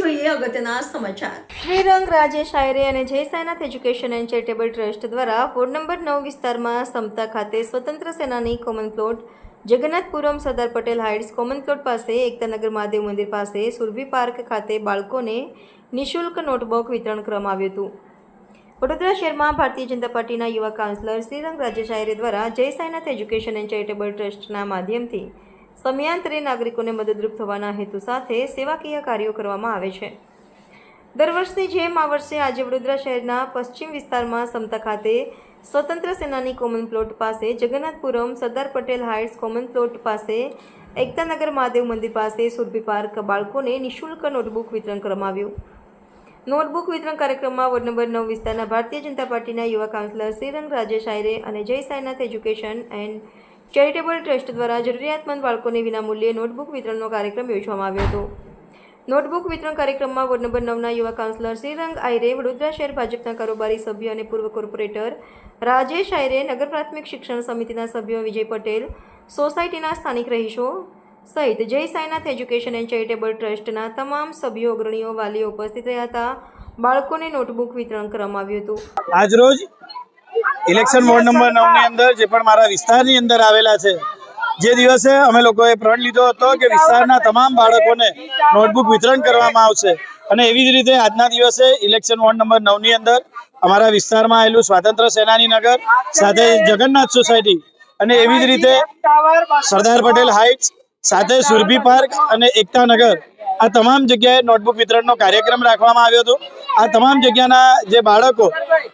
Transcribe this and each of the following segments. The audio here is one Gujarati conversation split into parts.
જોઈએ અગત્યના સમાચાર। શ્રીરંગ રાજેશ આયરે અને Jai Sainath education and charitable trust દ્વારા વોર્ડ નંબર 9 વિસ્તારમાં સમતા ખાતે સ્વતંત્ર સેનાની common plot, Jagannathpuram Sardar Patel heights common plot પાસે, એકતાનગર મહાદેવ મંદિર પાસે, સુરભી પાર્ક ખાતે બાળકોને નિઃશુલ્ક નોટબુક વિતરણ કરવામાં આવ્યું હતું। વડોદરા શહેરમાં ભારતીય જનતા પાર્ટીના યુવા કાઉન્સિલર શ્રીરંગ રાજેશ આયરે દ્વારા જય સાઈનાથ એજ્યુકેશન એન્ડ ચેરિટેબલ ટ્રસ્ટના માધ્યમથી સમયાંતરે નાગરિકોને મદદરૂપ થવાના હેતુ સાથે સેવાકીય કાર્યો કરવામાં આવે છે। દર વર્ષની જેમ આ વર્ષે આજે વડોદરા શહેરના પશ્ચિમ વિસ્તારમાં સમતા ખાતે સ્વતંત્ર સેનાની કોમન પ્લોટ પાસે, Jagannathpuram Sardar Patel heights common plot પાસે, એકતાનગર મહાદેવ મંદિર પાસે, સુરભી પાર્ક બાળકોને નિઃશુલ્ક નોટબુક વિતરણ કરવામાં આવ્યું। નોટબુક વિતરણ કાર્યક્રમમાં વોર્ડ નંબર 9 વિસ્તારના ભારતીય જનતા પાર્ટીના યુવા કાઉન્સિલર શ્રીરંગ રાજેશ આયરે અને Jai Sainath education and charitable trust દ્વારા જરૂરિયાતમંદ બાળકોને વિનામૂલ્યે નોટબુક વિતરણનો કાર્યક્રમ યોજવામાં આવ્યો હતો। નોટબુક વિતરણ કાર્યક્રમમાં વોર્ડ નંબર 9ના યુવા કાઉન્સિલર શ્રીરંગ આયરે, વડોદરા શહેર ભાજપના કારોબારી સભ્ય અને પૂર્વ કોર્પોરેટર રાજેશ આયરે, નગર પ્રાથમિક શિક્ષણ સમિતિના સભ્યો વિજય પટેલ, સોસાયટીના સ્થાનિક રહીશો સહિત જય સાઈનાથ એજ્યુકેશન એન્ડ ચેરિટેબલ ટ્રસ્ટના તમામ સભ્યો, અગ્રણીઓ, વાલીઓ ઉપસ્થિત રહ્યા હતા। બાળકોને નોટબુક વિતરણ કરવામાં આવ્યું હતું। આજરોજ ઇલેક્શન વોર્ડ નંબર 9 ની અંદર જે પણ મારા વિસ્તારની અંદર આવેલા છે, જે દિવસે અમે લોકોએ પ્રણ લીધો હતો કે વિસ્તારના તમામ બાળકોને નોટબુક વિતરણ કરવામાં આવશે, અને એવી જ રીતે આજના દિવસે ઇલેક્શન વોર્ડ નંબર 9 ની અંદર અમારા વિસ્તારમાં આવેલું સ્વાતંત્ર્ય સેનાની નગર સાથે જગન્નાથ સોસાયટી અને એવી જ રીતે સરદાર પટેલ હાઇટ્સ સાથે સુરભી પાર્ક અને એકતા નગર, આ તમામ જગ્યાએ નોટબુક વિતરણનો કાર્યક્રમ રાખવામાં આવ્યો હતો। આ તમામ જગ્યાના જે બાળકો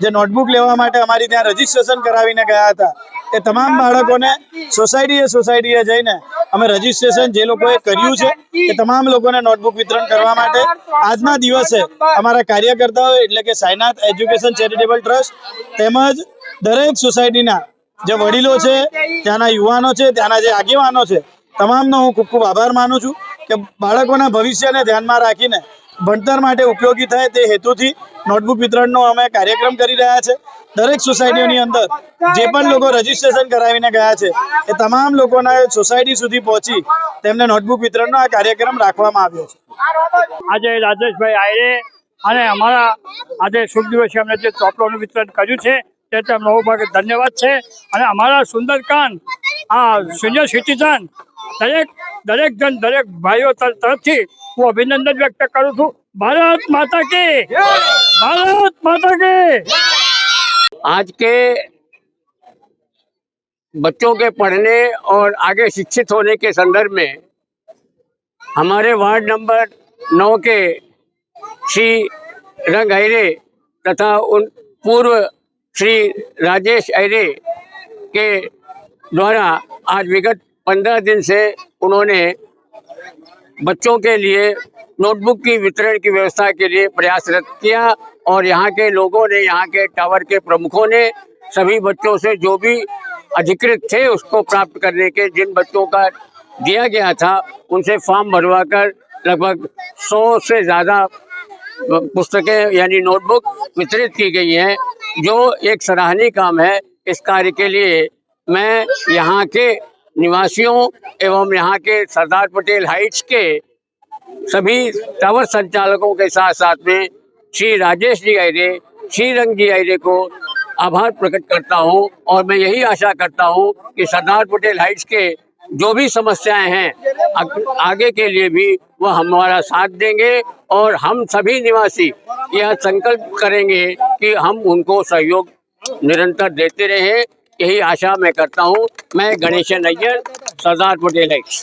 જે નોટબુક લેવા માટે અમારી ત્યાં રજીસ્ટ્રેશન કરાવીને ગયા હતા, એ તમામ બાળકોને સોસાયટીએ જઈને અમે રજીસ્ટ્રેશન જે લોકોએ કર્યું છે એ તમામ લોકોને નોટબુક વિતરણ કરવા માટે આજના દિવસે અમારા કાર્યકર્તાઓ એટલે કે સાઈનાથ એજ્યુકેશન ચેરિટેબલ ટ્રસ્ટ તેમજ દરેક સોસાયટીના જે વડીલો છે, ત્યાંના યુવાનો છે, ત્યાંના જે આગેવાનો છે, તમામનો હું ખૂબ ખૂબ આભાર માનું છું કે બાળકોના ભવિષ્યને ધ્યાનમાં રાખીને ભણતર માટે ઉપયોગી થાય તે હેતુથી નોટબુક વિતરણનો અમે કાર્યક્રમ કરી રહ્યા છે। દરેક સોસાયટીઓની અંદર જે પણ લોકો રજીસ્ટ્રેશન કરાવીને ગયા છે એ તમામ લોકોના સોસાયટી સુધી પહોંચી તેમને નોટબુક વિતરણનો આ કાર્યક્રમ રાખવામાં આવ્યો છે। આજે રાજેશભાઈ આયરે અને અમારા આજે શુભ દિવસે અમને જે ચોપડાનું વિતરણ કર્યું છે તે તેમનો ખૂબ ધન્યવાદ છે। અને અમારા સુંદરકાંડ આ સિનિયર સિટીઝન દરેક ભાઈઓ તરફથી હું અભિનંદન વ્યક્ત કરું છું। ભારત માતા કી, ભારત માતા કી। आज के बच्चों के पढ़ने और आगे शिक्षित होने के संदर्भ में हमारे वार्ड नंबर 9 के श्री रंग आयरे तथा उन पूर्व श्री राजेश आयरे के द्वारा आज विगत 15 दिन से उन्होंने बच्चों के लिए नोटबुक की वितरण की व्यवस्था के लिए प्रयासरत किया, और यहाँ के लोगों ने, यहाँ के टावर के प्रमुखों ने सभी बच्चों से जो भी अधिकृत थे उसको प्राप्त करने के, जिन बच्चों का दिया गया था उनसे फॉर्म भरवाकर लगभग 100 से ज़्यादा पुस्तकें यानी नोटबुक वितरित की गई हैं, जो एक सराहनीय काम है। इस कार्य के लिए मैं यहाँ के निवासियों एवं यहाँ के सरदार पटेल हाइट्स के सभी टावर संचालकों के साथ साथ में श्री राजेश जी आयरे, श्री रंग जी आयरे को आभार प्रकट करता हूँ, और मैं यही आशा करता हूँ कि सरदार पटेल हाइट्स के जो भी समस्याएं हैं आगे के लिए भी वह हमारा साथ देंगे, और हम सभी निवासी यह संकल्प करेंगे कि हम उनको सहयोग निरंतर देते रहें। यही आशा मैं करता हूँ। मैं गणेश अय्यर, सरदार पटेल हाइट्स।